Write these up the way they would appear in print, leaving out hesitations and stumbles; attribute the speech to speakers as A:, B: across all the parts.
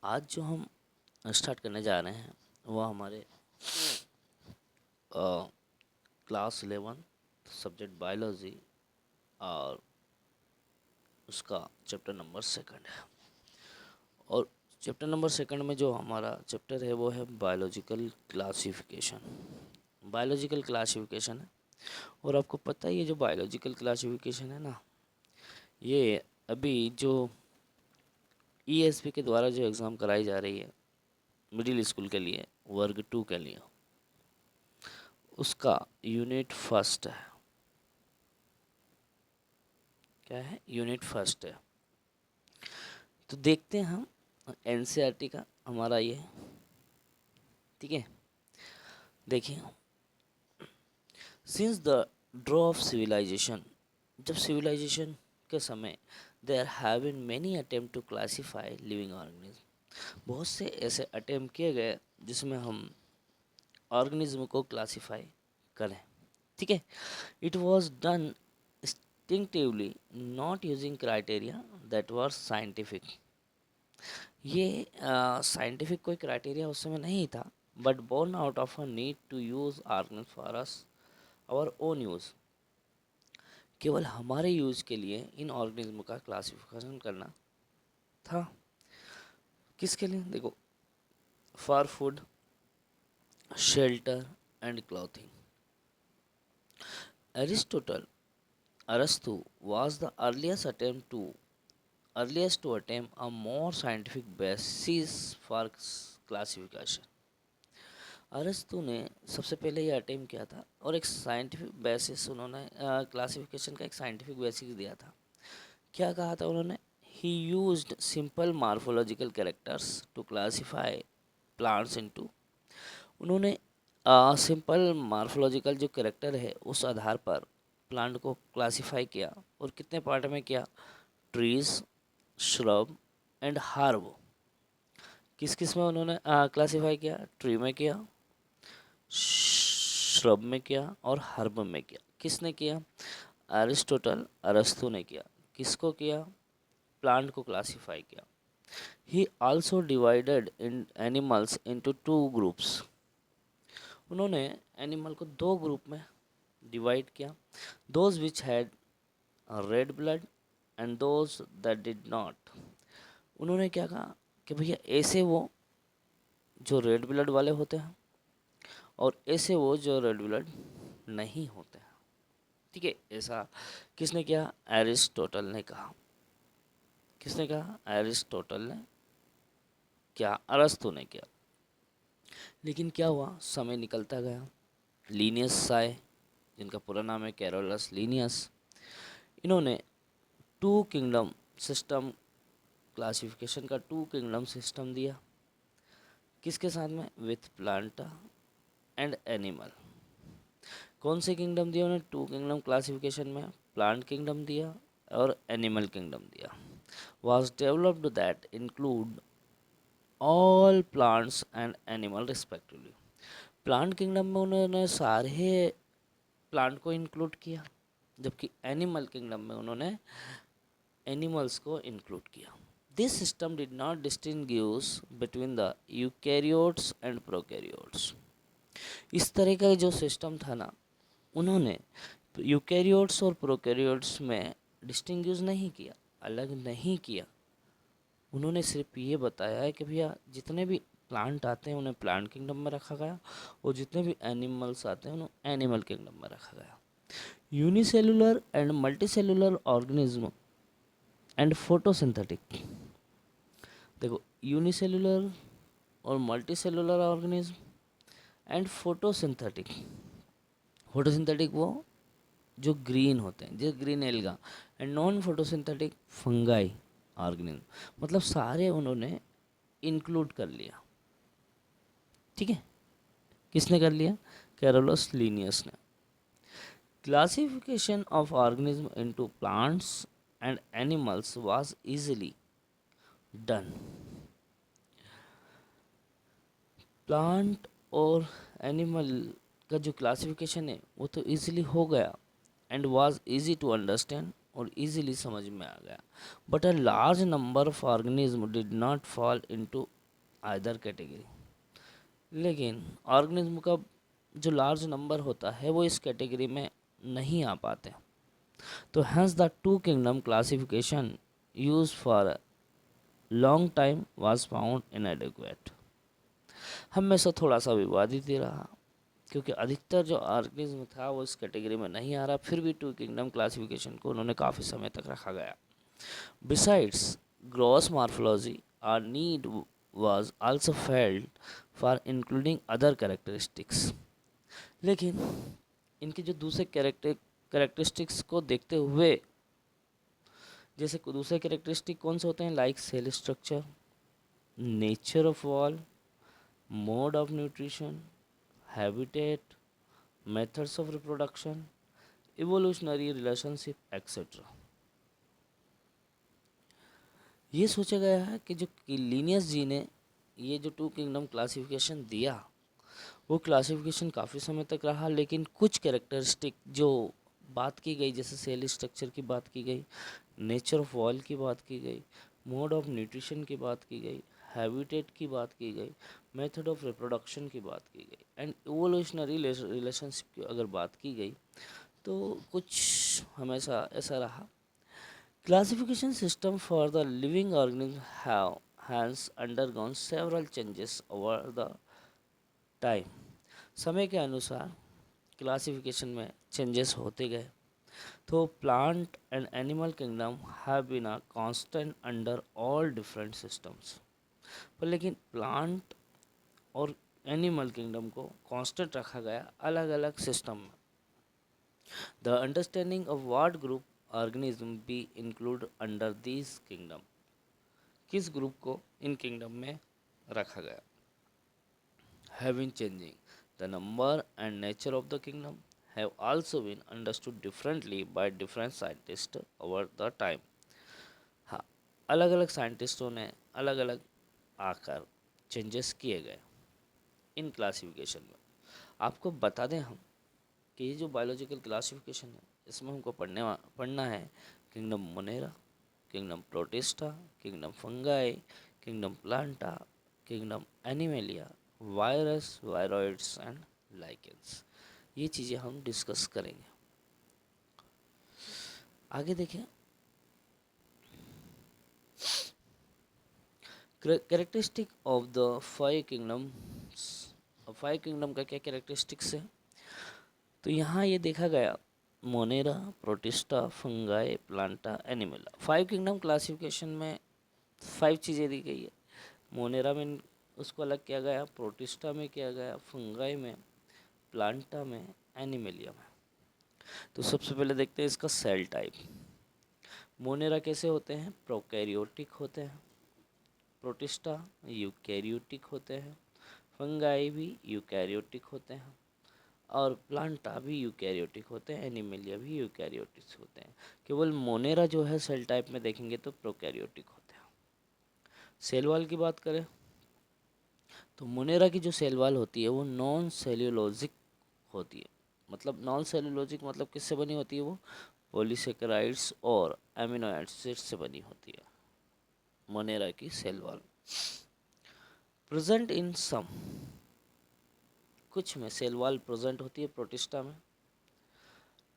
A: आज जो हम स्टार्ट करने जा रहे हैं वह हमारे क्लास 11 सब्जेक्ट बायोलॉजी और उसका चैप्टर नंबर सेकंड है। और चैप्टर नंबर सेकंड में जो हमारा चैप्टर है वो है बायोलॉजिकल क्लासिफिकेशन। बायोलॉजिकल क्लासिफिकेशन है और आपको पता ही है जो बायोलॉजिकल क्लासिफिकेशन है ना, ये अभी जो ईएसपी के द्वारा जो एग्ज़ाम कराई जा रही है मिडिल स्कूल के लिए, वर्ग 2 के लिए, उसका यूनिट फर्स्ट है। क्या है? यूनिट फर्स्ट है। तो देखते हैं हम एनसीईआरटी का हमारा ये, ठीक है। देखिए, since the draw of civilization, जब सिविलाइजेशन के समय there have been many attempt to classify living organism, बहुत से ऐसे अटेम्प्ट किए गए जिसमें हम ऑर्गेनिज्म को क्लासीफाई करें, ठीक है। It was done instinctively, not using criteria that were scientific. ये साइंटिफिक कोई क्राइटेरिया उस समय नहीं था, but born out of a need to use organ for us our own use, केवल हमारे यूज के लिए इन ऑर्गेनिज्म का क्लासिफिकेशन करना था। किसके लिए? देखो, for food, shelter and clothing. Aristotle, अरस्तु was the earliest to attempt a more scientific basis for classification. अरस्तु ने सबसे पहले ये अटेम्प्ट किया था और एक साइंटिफिक बेसिस उन्होंने क्लासिफिकेशन का एक साइंटिफिक बेसिस दिया था। क्या कहा था उन्होंने? He used simple morphological characters to classify plants into, उन्होंने सिंपल मार्फोलॉजिकल जो कैरेक्टर है उस आधार पर प्लांट को क्लासीफाई किया और कितने पार्ट में किया? Trees, shrub and herb. किस किस में उन्होंने क्लासीफाई किया? ट्री में किया, श्रब में किया और हर्ब में किया। किसने किया? एरिस्टोटल, अरस्तु ने किया। किसको किया? प्लांट को क्लासीफाई किया। ही also divided in animals into two groups, उन्होंने एनिमल को दो ग्रुप में डिवाइड किया, those which had read blood and those that did not. उन्होंने क्या कहा कि भैया ऐसे वो जो रेड ब्लड वाले होते हैं और ऐसे वो जो रेड ब्लड नहीं होते हैं, ठीक है। ऐसा किसने किया? एरिस्टोटल ने कहा। किसने कहा? एरिस्टोटल ने। क्या? अरस्तु ने किया। लेकिन क्या हुआ? समय निकलता गया, लीनियस आए, जिनका पूरा नाम है कैरोलस लीनियस। इन्होंने टू किंगडम सिस्टम, क्लासिफिकेशन का टू किंगडम सिस्टम दिया। किसके साथ में? With Plantae and animal. कौन से किंगडम दिया उन्हें टू किंगडम क्लासिफिकेशन में? प्लांट किंगडम दिया और एनिमल किंगडम दिया। was developed that include all plants and animal respectively. Plant kingdom में उन्होंने सारे प्लांट को इंक्लूड किया, जबकि एनिमल किंगडम में उन्होंने एनिमल्स को इंक्लूड किया। This system did not distinguish between the eukaryotes and prokaryotes. इस तरह का जो सिस्टम था ना, उन्होंने यूकैरियोट्स और प्रोकैरियोट्स में डिस्टिंग्विश नहीं किया, अलग नहीं किया। उन्होंने सिर्फ ये बताया है कि भैया जितने भी प्लांट आते हैं उन्हें प्लांट किंगडम में रखा गया और जितने भी एनिमल्स आते हैं उन्हें एनिमल किंगडम में रखा गया। Unicellular and multicellular organism and photosynthetic. देखो, यूनिसेलुलर और multicellular organism and photosynthetic. Photosynthetic वो जो ग्रीन होते हैं, जो green alga, and non photosynthetic fungi organism, मतलब सारे उन्होंने इंक्लूड कर लिया, ठीक है। किसने कर लिया? कैरोलस लीनियस ने। Classification of organism into plants and animals was easily done. Plant और एनिमल का जो क्लासिफिकेशन है वो तो इजीली हो गया and was easy to understand, और इजीली समझ में आ गया। But a large number of organism did not fall into either category. लेकिन ऑर्गेनिज्म का जो लार्ज नंबर होता है वो इस कैटेगरी में नहीं आ पाते। तो hence the two kingdom classification use for long time was found inadequate. हमेशा थोड़ा सा विवादित ही रहा, क्योंकि अधिकतर जो ऑर्गेनिज्म था वो इस कैटेगरी में नहीं आ रहा, फिर भी टू किंगडम क्लासिफिकेशन को उन्होंने काफ़ी समय तक रखा गया। Besides gross morphology are need was also felt for including other characteristics। लेकिन इनके जो दूसरे कैरेक्टरिस्टिक्स को देखते हुए, जैसे दूसरे कैरेक्टरिस्टिक कौन से होते हैं, like cell structure, nature of wall, mode of nutrition, habitat, methods of reproduction, evolutionary relationship etcetera. ये सोचा गया है कि जो लीनियस जी ने ये जो टू किंगडम क्लासिफिकेशन दिया वो क्लासिफिकेशन काफ़ी समय तक रहा, लेकिन कुछ कैरेक्टरिस्टिक जो बात की गई, जैसे सेल स्ट्रक्चर की बात की गई, नेचर ऑफ वॉल की बात की गई, मोड ऑफ न्यूट्रिशन की बात की गई, हैबिटेट की बात की गई, मेथड ऑफ रिप्रोडक्शन की बात की गई, एंड इवोल्यूशनरी रिलेशनशिप की अगर बात की गई तो कुछ हमेशा ऐसा रहा। Classification system for the living organism have has undergone several changes over the time। समय के अनुसार क्लासिफिकेशन में चेंजेस होते गए। तो plant and animal kingdom have been a constant under all different systems. पर लेकिन प्लांट और एनिमल किंगडम को कांस्टेंट रखा गया अलग अलग सिस्टम में। The understanding of what group organism be include under this kingdom, किस ग्रुप को इन किंगडम में रखा गया। Having changing the number and nature of the kingdom have also been understood differently by different scientist over the time. हाँ, अलग अलग साइंटिस्टों ने अलग अलग आकर चेंजेस किए गए इन क्लासिफिकेशन में। आपको बता दें हम कि ये जो बायोलॉजिकल क्लासिफिकेशन है इसमें हमको पढ़ना है kingdom Monera, kingdom Protista, kingdom fungi, kingdom Plantae, kingdom Animalia, virus, viroids and lichens. ये चीज़ें हम डिस्कस करेंगे। आगे देखें, characteristic of the five kingdoms. Five kingdom का क्या कैरेक्टरिस्टिक्स है, तो यहाँ ये देखा गया Monera, Protista, fungi, Plantae, Animalia. Five kingdom classification में फाइव चीज़ें दी गई है। मोनेरा में उसको अलग किया गया, प्रोटिस्टा में किया गया, फंगाई में, प्लांटा में, एनिमेलिया में। तो सबसे पहले देखते हैं इसका सेल टाइप। मोनेरा कैसे होते हैं, प्रोकैरियोटिक होते हैं, प्रोटिस्टा यूकैरियोटिक होते हैं, फंगाई भी यूकैरियोटिक होते हैं, और प्लांटा भी यूकैरियोटिक होते हैं, एनिमेलिया भी यूकैरियोटिक होते हैं। केवल मोनेरा जो है सेल टाइप में देखेंगे तो प्रोकैरियोटिक होते हैं। सेल वॉल की बात करें तो मोनेरा की जो सेल वॉल होती है वो नॉन सेल्यूलोजिक होती है। मतलब नॉन सेल्यूलोजिक मतलब किससे बनी होती है, वो पॉलीसेकेराइड्स और एमिनो एसिड से बनी होती है मोनेरा की सेल वॉल। प्रेजेंट इन सम, कुछ में सेल वॉल प्रेजेंट होती है प्रोटिस्टा में।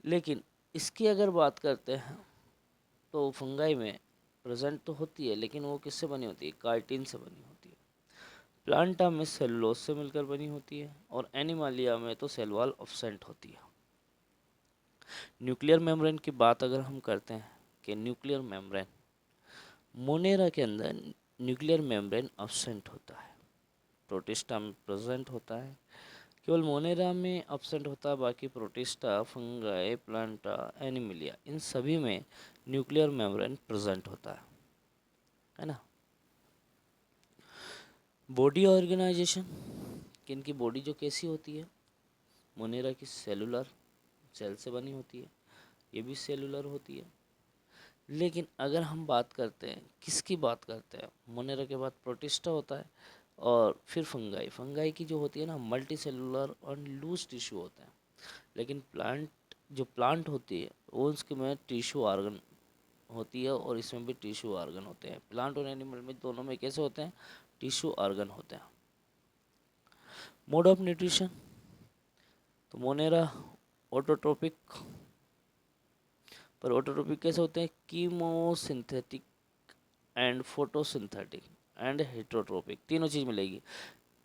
A: लेकिन इसकी अगर बात करते हैं तो फंगाई में प्रेजेंट तो होती है, लेकिन वो किससे बनी होती है, कार्टिन से बनी होती है। प्लांटा में सेलुलोज से मिलकर बनी होती है, और एनिमालिया में तो सेल वॉल एब्सेंट होती है। न्यूक्लियर मेम्ब्रेन की बात अगर हम करते हैं कि न्यूक्लियर मेम्ब्रेन, मोनेरा के अंदर न्यूक्लियर मेम्ब्रेन एब्सेंट होता है, प्रोटिस्टा में प्रेजेंट होता है। केवल मोनेरा में एब्सेंट होता है, बाकी प्रोटिस्टा, फंगाई, प्लांटा, एनिमिलिया इन सभी में न्यूक्लियर मेम्ब्रेन प्रेजेंट होता है ना। बॉडी ऑर्गेनाइजेशन, कि इनकी बॉडी जो कैसी होती है, मोनेरा की सेलुलर, सेल से बनी होती है, ये भी सेलुलर होती है। लेकिन अगर हम बात करते हैं, किसकी बात करते हैं, मोनेरा के बाद प्रोटिस्टा होता है और फिर फंगाई। फंगाई की जो होती है ना मल्टी सेलुलर और लूज टिश्यू होते हैं। लेकिन प्लांट, जो प्लांट होती है वो उसके में टिश्यू ऑर्गन होती है और इसमें भी टिश्यू ऑर्गन होते हैं। प्लांट और एनिमल में दोनों में कैसे होते हैं, टिश्यू ऑर्गन होते हैं। मोड ऑफ न्यूट्रिशन, तो मोनेरा ऑटोट्रोपिक, पर ऑटोट्रोपिक कैसे होते हैं, chemosynthetic and photosynthetic and heterotrophic, तीनों चीज़ मिलेगी।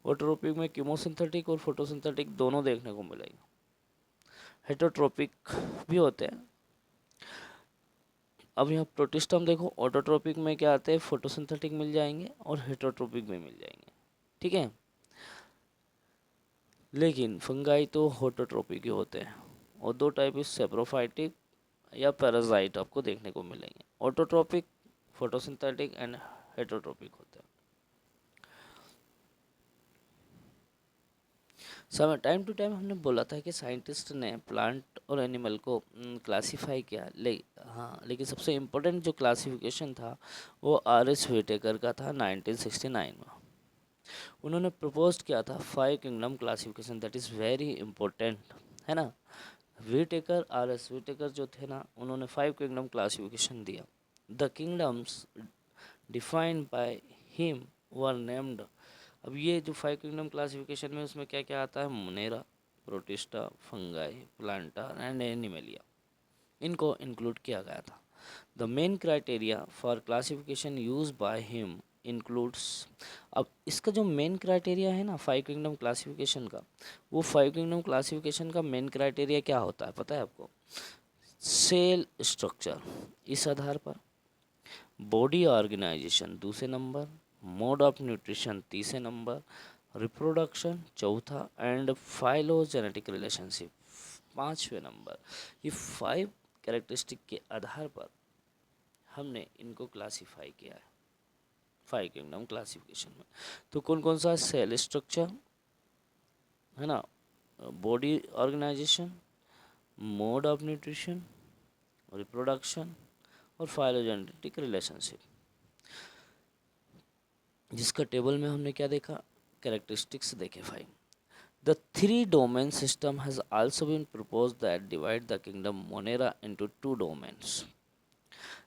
A: ऑटोट्रोपिक में कीमोसिंथेटिक और फोटोसिंथेटिक दोनों देखने को मिलेगी। हेटरोट्रोपिक भी होते हैं। अब यहाँ प्रोटिस्टम देखो, ऑटोट्रोपिक में क्या आते हैं, फोटोसिंथेटिक मिल जाएंगे और हेटरोट्रोपिक में मिल जाएंगे, ठीक है। लेकिन फंगाई तो होटोट्रोपिक ही होते हैं और दो टाइप इस सेप्रोफाइटिक या पैरासाइट आपको देखने को मिलेंगे। ऑटोट्रोपिक, फोटोसिंथेटिक एंड हेटरोट्रोपिक होते हैं। समय टाइम टू टाइम हमने बोला था कि साइंटिस्ट ने प्लांट और एनिमल को क्लासीफाई किया, हाँ, लेकिन सबसे इम्पोर्टेंट जो क्लासिफिकेशन था वो R.S. व्हिटेकर का था 1969 में। उन्होंने प्रपोज किया था 5 kingdom classification, that is very important, है ना। R.S. व्हिटेकर जो थे ना, उन्होंने 5 किंगडम क्लासिफिकेशन दिया। The kingdoms defined by him were named. अब ये जो 5 किंगडम क्लासिफिकेशन में उसमें क्या क्या आता है, Monera, Protista, fungi, Plantae and Animalia, इनको इंक्लूड किया गया था। The main criteria for classification use by him includes. अब इसका जो मेन क्राइटेरिया है ना 5 किंगडम क्लासिफिकेशन का, वो 5 किंगडम क्लासिफिकेशन का मेन क्राइटेरिया क्या होता है पता है आपको, सेल स्ट्रक्चर इस आधार पर, बॉडी ऑर्गेनाइजेशन दूसरे नंबर, मोड ऑफ न्यूट्रिशन तीसरे नंबर, रिप्रोडक्शन चौथा एंड फाइलोजेनेटिक रिलेशनशिप पाँचवें नंबर। ये 5 कैरेक्टरिस्टिक के आधार पर हमने इनको क्लासीफाई किया है 5 किंगडम क्लासिफिकेशन में। तो कौन कौन सा, सेल स्ट्रक्चर है ना, body organization, mode of nutrition, reproduction और फाइलोजेनेटिक रिलेशनशिप, जिसका टेबल में हमने क्या देखा, कैरेक्टरिस्टिक्स देखे 5। The three domain system has also been proposed that divide the kingdom Monera into two domains,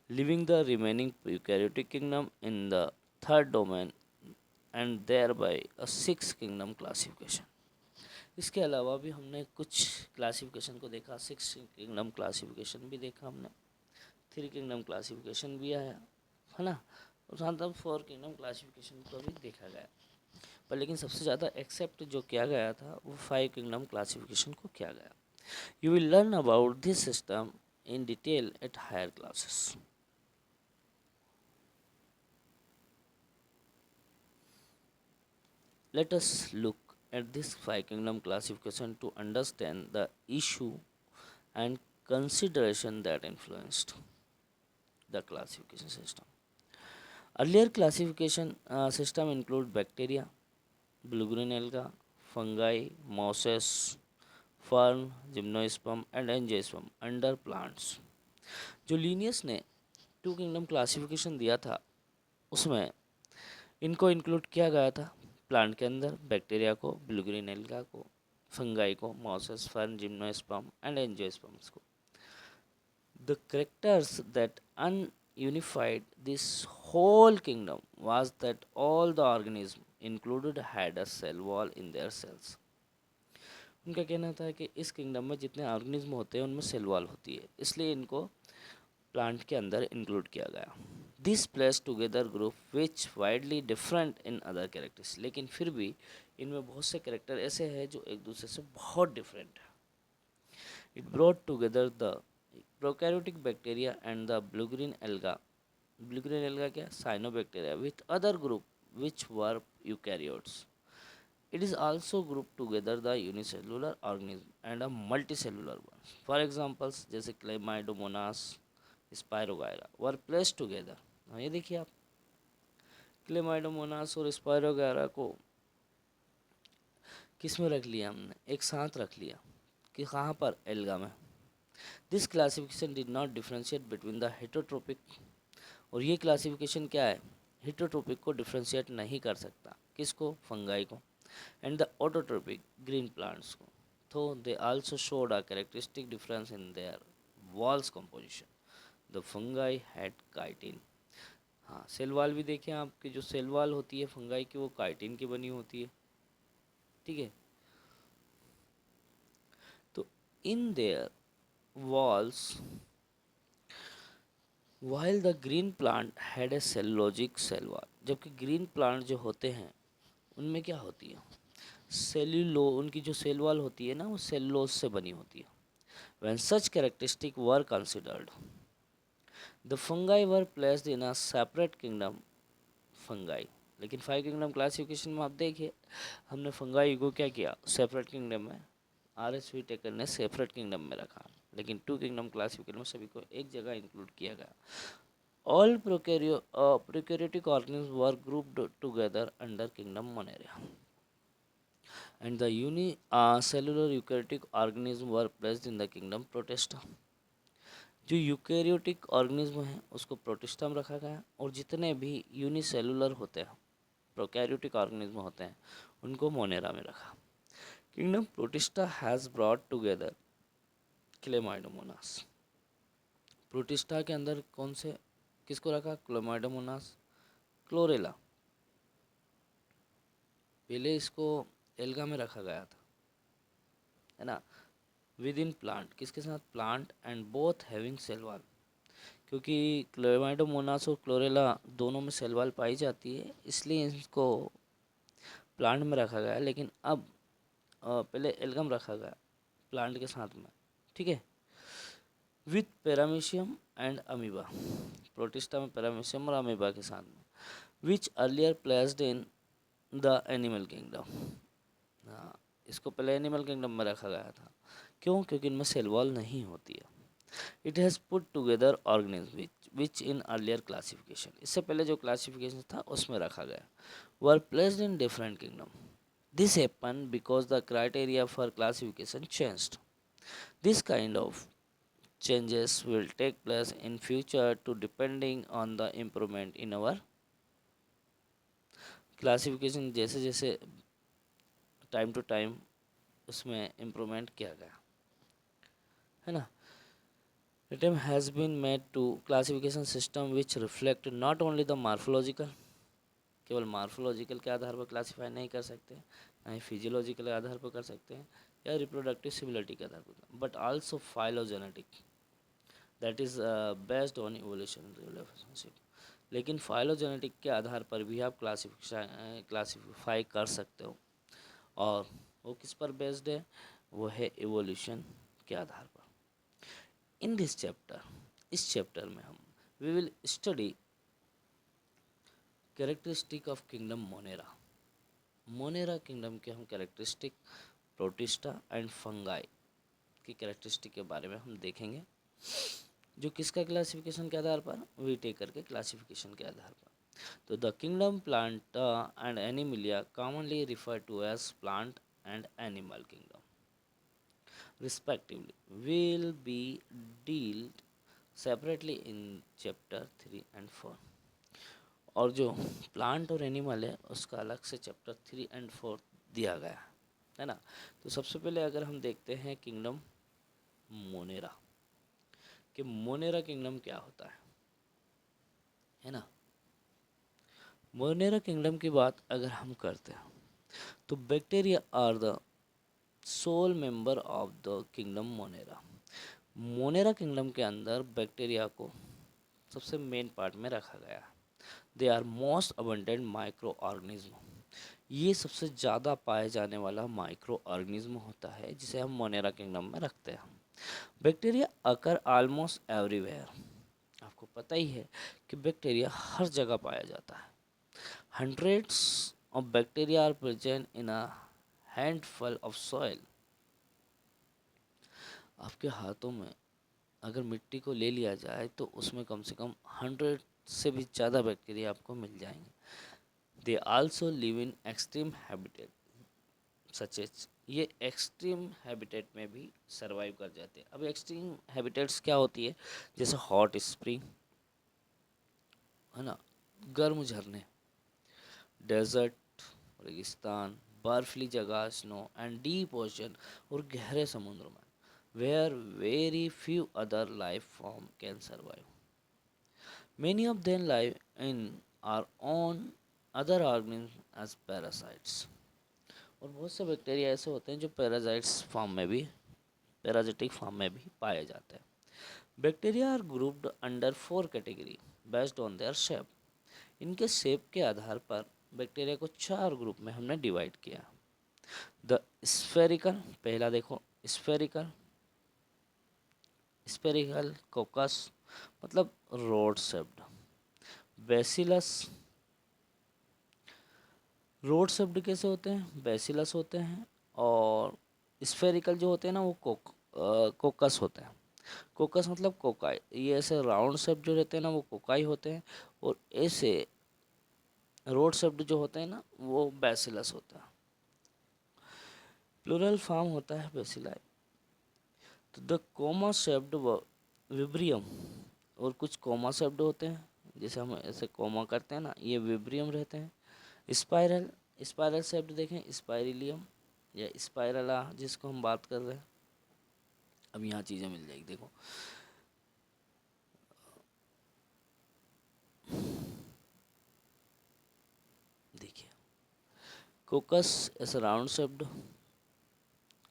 A: leaving the remaining eukaryotic kingdom in the third domain and thereby a six kingdom classification. इसके अलावा भी हमने कुछ classification को देखा, 6 kingdom classification भी देखा हमने, 3 किंगडम क्लासिफिकेशन भी आया, है ना, और साथ ही 4 किंगडम क्लासिफिकेशन को भी देखा गया। पर लेकिन सबसे ज़्यादा एक्सेप्ट जो किया गया था वो 5 किंगडम क्लासिफिकेशन को किया गया। You will learn about this system in detail at higher classes. Let us look at this 5 kingdom classification to understand the issue and consideration that influenced the classification system. Earlier classification system include bacteria, blue-green alga, fungi, mosses, fern, gymnosperm and angiosperm under plants. जो Linnaeus ने 2 kingdom classification दिया था उसमें इनको include किया गया था plant के अंदर, बैक्टीरिया को, ब्लू ग्रीन एल्गा को, फंगाई को, mosses, fern, gymnosperm and angiosperms को। The characters that ununified this whole kingdom was that all the organism included had a cell wall in their cells. उनका कहना था कि इस किंगडम में जितने ऑर्गेनिज्म होते हैं उनमें सेल वॉल होती है, इसलिए इनको प्लांट के अंदर इंक्लूड किया गया। This place together group which widely different in other characters, लेकिन फिर भी इनमें बहुत से कैरेक्टर ऐसे हैं जो एक दूसरे से बहुत डिफरेंट है। It brought together the prokaryotic bacteria and the blue green alga, blue green alga क्या, cyanobacteria, with other group which were eukaryotes. It is also grouped together the unicellular organism and a multicellular ones. For examples जैसे Chlamydomonas, Spirogyra were placed together. हाँ ये देखिए आप, Chlamydomonas और Spirogyra को किस में रख लिया हमने, एक साथ रख लिया कि कहाँ पर, एल्गा में। This classification did not differentiate between the heterotrophic, और ये क्लासिफिकेशन क्या है, हेटरोट्रोपिक को डिफ्रेंशिएट नहीं कर सकता, किसको, फंगाई को, and the autotrophic green plants को। So they also showed a characteristic difference in their walls composition. The fungi had chitin. हाँ, सेल वॉल भी देखें, आपकी जो सेल वॉल होती है फंगाई की वो काइटिन की बनी होती है, ठीक है। तो in their walls while the green plant had a cellulosic cell wall, जबकि ग्रीन प्लांट जो होते हैं उनमें क्या होती है, सेल्यूलो, उनकी जो सेल वॉल होती है ना वो सेलुलोज से बनी होती है। When such characteristic were considered, the fungi were placed in a separate kingdom fungi. लेकिन फाइव किंगडम क्लासिफिकेशन में आप देखिए, हमने फंगाई को क्या किया, सेपरेट किंगडम में, आर एस वी टेकर ने सेपरेट किंगडम में रखा, लेकिन टू किंगडम क्लासिफिकेशन में सभी को एक जगह इंक्लूड किया गया। All prokaryotic organism were grouped together under kingdom Monera, and the unicellular eukaryotic organism were placed in the kingdom protista। जो यूकेरियोटिक ऑर्गेनिज्म है उसको प्रोटिस्टा में रखा गया, और जितने भी यूनिसेलुलर होते हैं प्रोकैरियोटिक ऑर्गेनिज्म होते हैं उनको मोनेरा में रखा। Kingdom protista has brought together Chlamydomonas. Protista के अंदर कौन से किसको रखा, क्लेमाइडोमोनास, क्लोरेला, पहले इसको एल्गा में रखा गया था, है ना, विद इन प्लांट, किसके साथ, plant, and both having cell wall, क्योंकि क्लेमाइडोमोनास और क्लोरेला दोनों में सेल वॉल पाई जाती है, इसलिए इसको प्लांट में रखा गया। लेकिन अब पहले एल्गम रखा गया प्लांट के साथ में, ठीक है, with Paramecium and amoeba, Protista में पैरामीशियम और अमीबा के साथ में, which earlier placed in the animal kingdom. हाँ, इसको पहले एनिमल किंगडम में रखा गया था, क्यों, क्योंकि इनमें सेल वॉल नहीं होती है। It has put together organism which in earlier classification, इससे पहले जो क्लासिफिकेशन था उसमें रखा गया, were placed in different kingdom. This happen because the criteria for classification changed. This kind of changes will take place in future to depending on the improvement in our classification, जैसे जैसे time to time उसमें improvement किया गया, है ना। attempt has been made to classification system which reflect not only the morphological, केवल morphological के आधार पर क्लासीफाई नहीं कर सकते, ना ही फिजियोलॉजिकल के आधार पर कर सकते हैं या रिप्रोडक्टिव सिमिलरिटी के आधार पर, but also phylogenetic that is based on evolution relationship. लेकिन फाइलोजेनेटिक के आधार पर भी आप क्लासीफाई कर सकते हो, और वो किस पर बेस्ड है, वो है इवोल्यूशन के आधार पर। इन दिस चैप्टर, इस चैप्टर में हम we will study characteristic of kingdom monera. Monera kingdom के हम कैरेक्टरिस्टिक, प्रोटिस्टा एंड फंगाई की कैरेक्टरिस्टिक के बारे में हम देखेंगे, जो किसका क्लासिफिकेशन के आधार पर, वीटेकर के क्लासिफिकेशन के आधार पर। तो the kingdom plantae and animalia commonly refer to as plant and animal kingdom respectively will be dealt separately in chapter 3 and 4। और जो प्लांट और एनिमल है उसका अलग से चैप्टर 3 एंड 4 दिया गया है ना। तो सबसे पहले अगर हम देखते हैं किंगडम मोनेरा, कि मोनेरा किंगडम क्या होता है ना। मोनेरा किंगडम की बात अगर हम करते हैं तो bacteria are the sole member of the kingdom monera. Monera kingdom के अंदर बैक्टीरिया को सबसे मेन पार्ट में रखा गया है। They are most abundant microorganism, ये सबसे ज़्यादा पाए जाने वाला माइक्रो ऑर्गेनिज्म होता है जिसे हम मोनेरा किंगडम में रखते हैं। बैक्टीरिया अकर ऑलमोस्ट एवरीवेयर, आपको पता ही है कि बैक्टीरिया हर जगह पाया जाता है। Hundreds of bacteria are present in a handful of soil. आपके हाथों में अगर मिट्टी को ले लिया जाए तो उसमें कम से कम 100 से भी ज़्यादा बैक्टीरिया आपको मिल जाएंगे। They also live in extreme habitat such as, ये एक्सट्रीम हैबिटेट में भी सर्वाइव कर जाते हैं। अब एक्सट्रीम हैबिटेट्स क्या होती है, जैसे हॉट स्प्रिंग, है ना, गर्म झरने, डेजर्ट, रेगिस्तान, बर्फीली जगह, स्नो एंड डीप ओशन, और गहरे समुद्र में, where very few other life form can survive. Many of them live in our own other organisms as parasites. और बहुत से बैक्टीरिया ऐसे होते हैं जो पैरासाइट्स फॉर्म में भी पैराजिटिक फॉर्म में भी पाए जाते हैं. Bacteria are grouped under 4 category based on their shape. इनके शेप के आधार पर बैक्टीरिया को 4 ग्रुप में हमने डिवाइड किया. द स्फेरिकल, पहला देखो स्फेरिकल. स्फेरिकल कोकस मतलब road shaped. Bacillus, road shaped कैसे होते हैं, बेसिलस होते हैं. और स्फेरिकल जो होते हैं ना वो कोकस होते हैं. कोकस मतलब कोकाई. ये ऐसे राउंड शेप जो रहते हैं ना वो कोकाई होते हैं. और ऐसे रोड शेप्ड जो होते हैं ना वो बेसिलस होता है. प्लूरल फॉर्म होता है बेसिलाई. तो द कोमा शेप्ड विब्रियम, और कुछ कोमा शेप्ड होते हैं जैसे हम ऐसे कोमा करते हैं ना, ये विब्रियम रहते हैं. स्पाइरल, स्पाइरल शेप्ड देखें स्पाइरिलियम या स्पाइरला जिसको हम बात कर रहे हैं. अब यहाँ चीज़ें मिल जाएगी देखो. देखिए कोकस ऐसे राउंड शेप्ड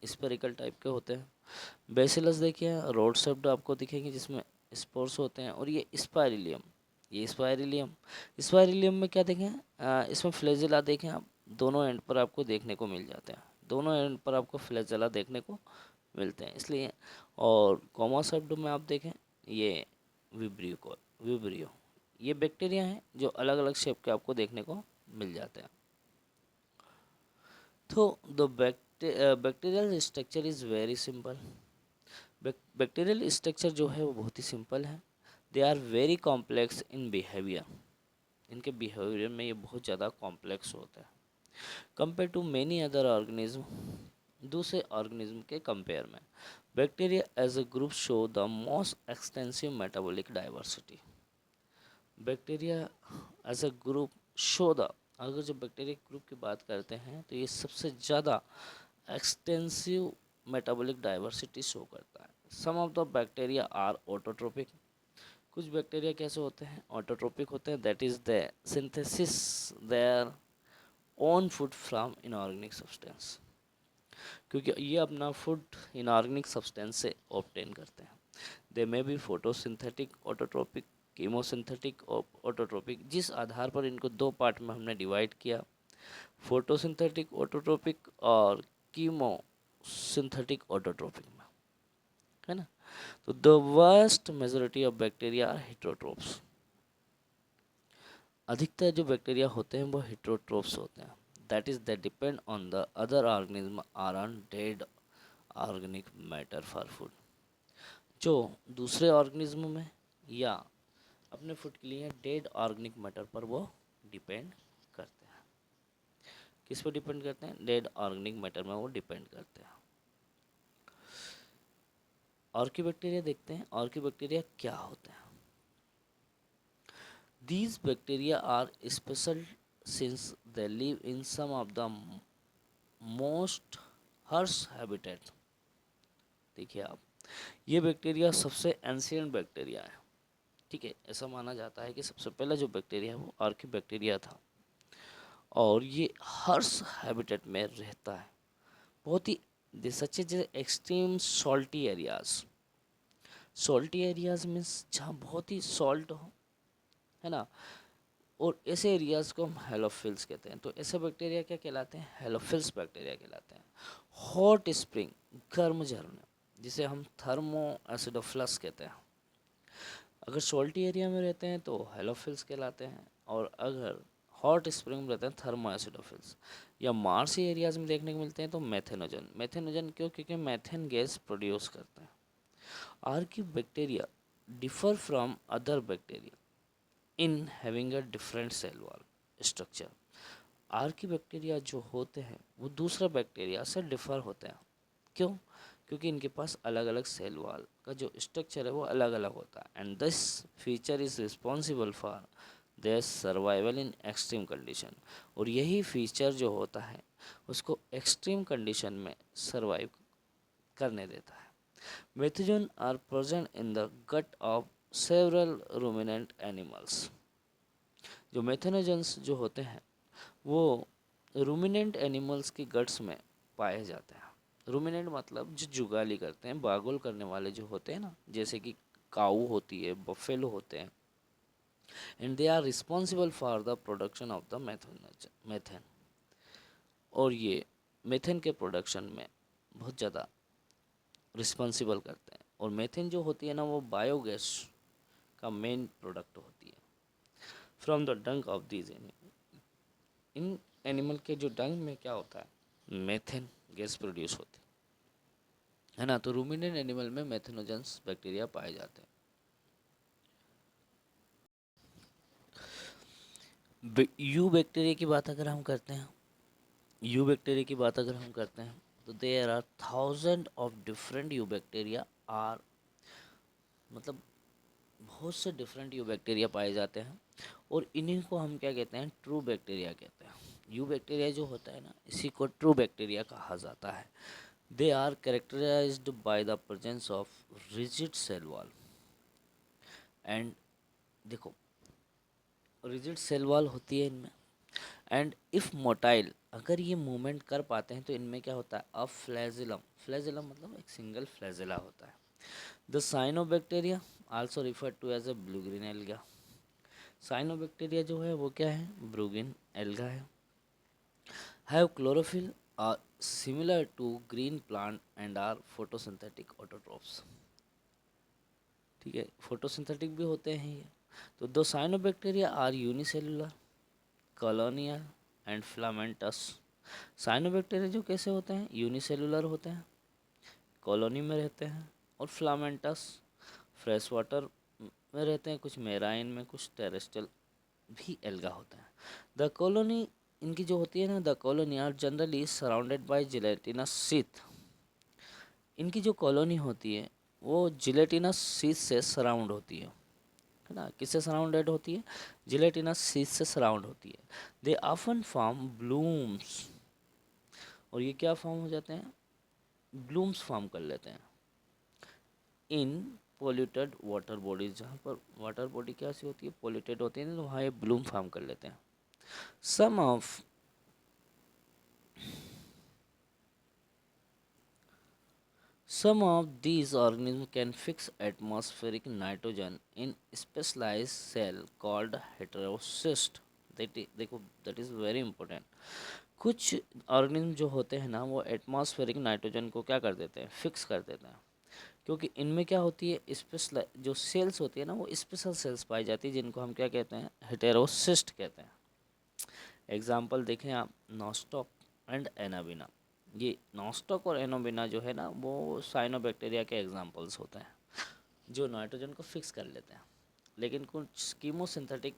A: स्पेरिकल टाइप के होते हैं. बेसिलस देखिए रोड शेप्ड आपको दिखेंगे जिसमें स्पोर्स होते हैं. और ये स्पाइरिलियम, ये स्पाइरिलियम. स्पाइरिलियम में क्या देखें, इसमें फ्लैजेला देखें आप, दोनों एंड पर आपको देखने को मिल जाते हैं. दोनों एंड पर आपको फ्लैजेला देखने को मिलते हैं इसलिए. और कोमा शेप्ड में आप देखें ये विब्रियो, ये बैक्टीरिया हैं जो अलग अलग शेप के आपको देखने को मिल जाते हैं. तो the bacterial structure is very simple. Bacterial structure जो है वो बहुत ही सिंपल है. They are very complex in behavior. इनके बिहेवियर में ये बहुत ज़्यादा कॉम्प्लेक्स होता है compare to many other organism. दूसरे ऑर्गेनिज्म के कंपेयर में bacteria as a group show the most extensive metabolic diversity. Bacteria as a group show the, अगर जो बैक्टीरिया ग्रुप की बात करते हैं तो ये सबसे ज़्यादा एक्सटेंसिव मेटाबॉलिक डाइवर्सिटी शो करता है. Some of the bacteria are autotrophic. कुछ बैक्टीरिया कैसे होते हैं, ऑटोट्रोपिक होते हैं. That is the synthesis their own food from inorganic substance. क्योंकि ये अपना फूड इनऑर्गेनिक सब्सटेंस से ऑब्टेन करते हैं. They may be photosynthetic autotrophic, chemosynthetic autotrophic. जिस आधार पर इनको दो पार्ट में हमने डिवाइड किया, फोटोसिंथेटिक ऑटोट्रोपिक और कीमोसिंथेटिक ऑटोट्रोपिक में, है ना. तो the vast majority of bacteria are heterotrophs. अधिकतर जो बैक्टीरिया होते हैं वो हेटेरोट्रोप्स होते हैं. That is they depend on the other organism or on dead organic matter for food. जो दूसरे ऑर्गेनिज्म में या अपने फूड के लिए डेड ऑर्गेनिक मैटर पर वो डिपेंड करते हैं. किस पर डिपेंड करते हैं, डेड ऑर्गेनिक मैटर में वो डिपेंड करते हैं. ऑर्किबैक्टीरिया देखते हैं. ऑर्किबैक्टीरिया क्या होते हैं. These bacteria are special since they live in some of the most harsh habitat. देखिए आप, ये बैक्टीरिया सबसे एंशियंट बैक्टीरिया है. ठीक है, ऐसा माना जाता है कि सबसे पहला जो बैक्टीरिया है वो आर्किबैक्टीरिया था. और ये हर्ष हैबिटेट में रहता है. बहुत ही सच जैसे extreme salty areas. Salty areas means जहाँ बहुत ही सॉल्ट हो, है ना. और ऐसे एरियाज को हम हेलोफिल्स कहते हैं. तो ऐसे बैक्टीरिया क्या कहलाते हैं, हेलोफिल्स बैक्टीरिया कहलाते हैं. हॉट स्प्रिंग, गर्म झरने, जिसे हम थर्मो एसिडोफ्लस कहते हैं. अगर सॉल्टी एरिया में रहते हैं तो हेलोफिल्स कहलाते हैं. और अगर हॉट स्प्रिंग में रहते हैं थर्मो एसिडोफिल्स. या मार्सी एरियाज में देखने को मिलते हैं तो मैथेनोजन. मैथेनोजन क्यों, क्योंकि मैथेन गैस प्रोड्यूस करते हैं. Archaebacteria differ from other bacteria in having a different cell wall structure. Archaebacteria जो होते हैं वो दूसरा बैक्टीरिया से डिफ़र होते हैं. क्यों, क्योंकि इनके पास अलग अलग सेल वॉल का जो स्ट्रक्चर है वो अलग अलग होता है. And this feature is responsible for their survival in extreme condition. और यही फीचर जो होता है उसको एक्सट्रीम कंडीशन में सर्वाइव करने देता है. Methogen are present in the gut of several ruminant animals. जो मेथेनोजेंस जो होते हैं वो रूमिनेंट एनिमल्स की गट्स में पाए जाते हैं। रूमिनेंट मतलब जो जुगाली करते हैं, बागुल करने वाले जो होते हैं ना, जैसे कि काऊ होती है, बफेलो होते हैं, and they are responsible for the production of the methane. और ये मेथेन के प्रोडक्शन में बहुत ज़्यादा रिस्पॉन्सिबल करते हैं। और मेथेन जो होती है ना वो बायोगैस का मेन प्रोडक्ट होती है फ्रॉम द डंक of these animal. In animal के जो डंक में क्या होता है, मेथेन गैस प्रोड्यूस होती है ना। तो रूमिनेंट एनिमल में मेथेनोजेंस बैक्टीरिया पाए जाते हैं। यू बैक्टीरिया की बात अगर हम करते हैं, यू बैक्टीरिया की बात अगर हम करते हैं तो there are thousand of different you bacteria are, मतलब बहुत से डिफरेंट यू बैक्टीरिया पाए जाते हैं। और इन्हीं को हम क्या कहते हैं, ट्रू बैक्टीरिया कहते हैं। यू बैक्टीरिया जो होता है ना, इसी को ट्रू बैक्टीरिया कहा जाता है। They are characterized by the presence of rigid cell wall and, देखो रिजिड सेल वॉल होती है इनमें, एंड इफ मोटाइल, अगर ये मूवमेंट कर पाते हैं तो इनमें क्या होता है, अ फ्लैजिलम। फ्लैजिलम मतलब एक सिंगल फ्लैजिला होता है। The cyanobacteria also refer to as a blue green alga. Cyanobacteria जो है वो क्या है, ब्लू ग्रीन एल्गा है। Have chlorophyll are similar to green plant and are photosynthetic autotrophs. ठीक है, फोटोसिंथेटिक भी होते हैं ये। तो दो cyanobacteria are unicellular, colonial and filamentous. Cyanobacteria जो कैसे होते हैं, यूनिसेलुलर होते हैं, कॉलोनी में रहते हैं, और फिलामेंटस फ्रेश वाटर में रहते हैं, कुछ मेराइन में, कुछ टेरेस्ट्रियल भी एल्गा होता है। द कॉलोनी इनकी जो होती है ना, the colony are generally surrounded by gelatinous sheath. इनकी जो कॉलोनी होती है वो जिलेटिनस शीथ से सराउंड होती है ना। किससे सराउंडेड होती है, जिलेटिनस शीथ से सराउंड होती है। दे ऑफन फॉर्म ब्लूम्स, और ये क्या फॉर्म हो जाते हैं, ब्लूम्स फॉर्म कर लेते हैं इन पोल्यूटेड वाटर बॉडीज। जहाँ पर वाटर बॉडी कैसी होती है, पोल्यूटेड होती है ना, तो वहाँ ये ब्लूम फॉर्म कर लेते हैं। सम of Some of these organisms can fix atmospheric nitrogen in specialized cell called heterocyst. देखो that is very important. कुछ ऑर्गेनिज्म जो होते हैं ना वो एटमॉस्फेरिक नाइट्रोजन को क्या कर देते हैं, फिक्स कर देते हैं। क्योंकि इनमें क्या होती है, स्पेशल जो सेल्स होती है ना वो स्पेशल सेल्स पाई जाती है, जिनको हम क्या कहते हैं, हेटेरोसिस्ट कहते हैं। एग्जाम्पल देखें आप, नॉस्टॉक एंड एनाबिना। ये नॉस्टॉक और एनोबिना जो है ना वो साइनोबैक्टीरिया के एग्जाम्पल्स होते हैं जो नाइट्रोजन को फिक्स कर लेते हैं। लेकिन कुछ कीमोसिंथेटिक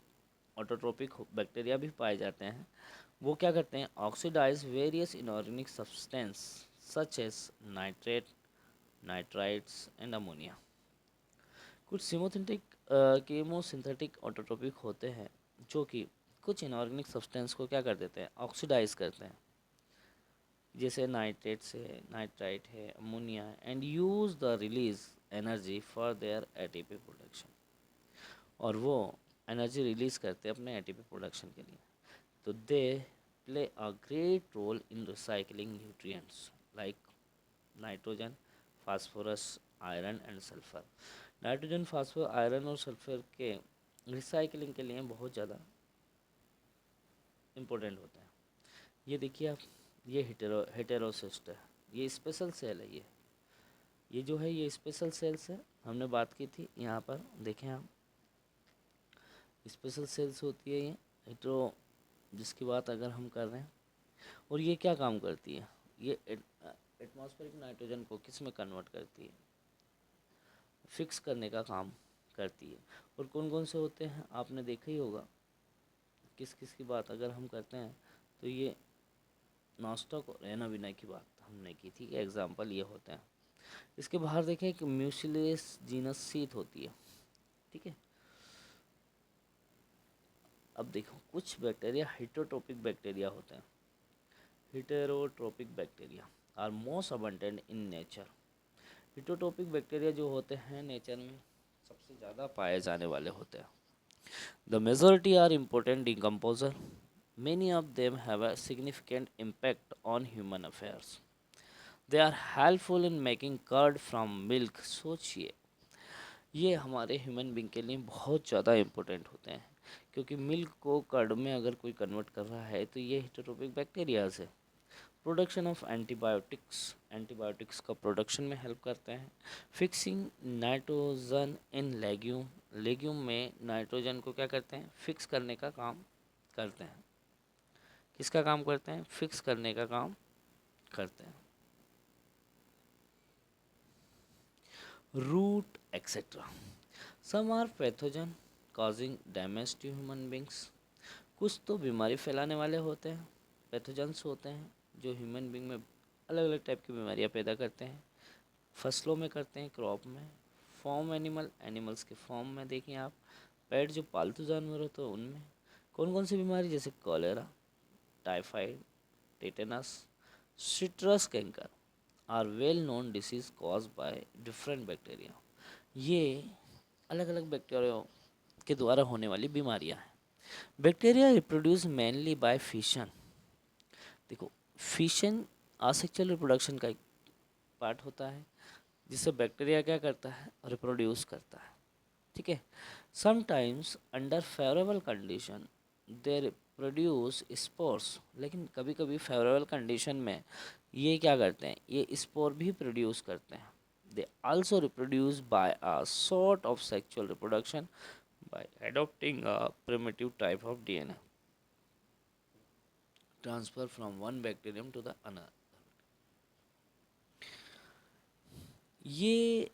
A: ऑटोट्रोपिक बैक्टीरिया भी पाए जाते हैं। वो क्या करते हैं, oxidize various inorganic substance such as nitrate, nitrites and ammonia. कुछ सीमोसिंथेटिक कीमोसिंथेटिक ऑटोट्रोपिक होते हैं जो कि कुछ इनऑर्गेनिक सब्सटेंस को क्या कर देते हैं, ऑक्सीडाइज करते हैं, जैसे नाइट्रेट से, नाइट्राइट है, अमोनिया है, and use the release energy for their ATP production. और वो एनर्जी रिलीज करते हैं अपने एटीपी प्रोडक्शन के लिए। तो they play a great role in recycling nutrients like nitrogen, phosphorus, iron and sulphur. Nitrogen, phosphorus, iron और सल्फर के रिसाइकलिंग के लिए बहुत ज़्यादा इम्पोर्टेंट होता है। ये देखिए आप, ये हेटेरोसिस्ट है, ये स्पेशल सेल है। ये जो है ये स्पेशल सेल्स है, हमने बात की थी। यहाँ पर देखें आप, स्पेशल सेल्स होती है ये हेटेरो, जिसकी बात अगर हम कर रहे हैं। और ये क्या काम करती है, ये एटमॉस्फेरिक नाइट्रोजन को किस में कन्वर्ट करती है, फिक्स करने का काम करती है। और कौन कौन से होते हैं आपने देखा ही होगा, किस किस की बात अगर हम करते हैं तो ये नॉस्टॉक और एनाबिना की बात हमने की थी, एग्जाम्पल ये होते हैं। इसके बाहर देखें कि म्यूसिलेस जीनस सीट होती है, ठीक है। अब देखो कुछ बैक्टीरिया हेटेरोट्रोपिक बैक्टीरिया होते हैं। Heterotrophic bacteria are most abundant in nature. Heterotrophic bacteria जो होते हैं नेचर में सबसे सबसे ज़्यादा पाए जाने वाले होते हैं। The majority are important decomposer, many of them have a significant impact on human affairs. They are helpful in making curd from milk. सोचिए, ये हमारे ह्यूमन बींग के लिए बहुत ज़्यादा इम्पोर्टेंट होते हैं, क्योंकि मिल्क को कर्ड में अगर कोई कन्वर्ट कर रहा है तो ये हेटेरोबिक बैक्टीरियाज है। प्रोडक्शन ऑफ एंटीबायोटिक्स, एंटीबायोटिक्स का प्रोडक्शन में हेल्प करते हैं। Fixing nitrogen in legume, legume में नाइट्रोजन को क्या करते हैं, फिक्स करने का काम करते हैं। किसका काम करते हैं, फिक्स करने का काम करते हैं। Root etcetera, some are pathogen causing damage to human beings. कुछ तो बीमारी फैलाने वाले होते हैं, पैथोजन्स होते हैं, जो ह्यूमन बींग में अलग अलग टाइप की बीमारियां पैदा करते हैं। फसलों में करते हैं, क्रॉप में, फॉर्म एनिमल, एनिमल्स के फॉर्म में देखिए आप, पेट जो पालतू जानवर होते हैं उनमें। कौन कौन सी बीमारी, जैसे cholera, typhoid, tetanus, citrus canker are well known disease cause by different bacteria. ये अलग अलग बैक्टीरिया के द्वारा होने वाली बीमारियां हैं। Bacteria reproduce mainly by fission. देखो, फिशन आसेक्सुअल रिप्रोडक्शन का एक पार्ट होता है, जिससे बैक्टीरिया क्या करता है, रिप्रोड्यूस करता है। ठीक है। Sometimes under favourable condition they produce spores, लेकिन कभी कभी फेवरेबल कंडीशन में ये क्या करते हैं, ये स्पोर भी प्रोड्यूस करते हैं। They also reproduce by a sort of sexual reproduction by adopting a primitive type of DNA transfer from one bacterium to the another. ये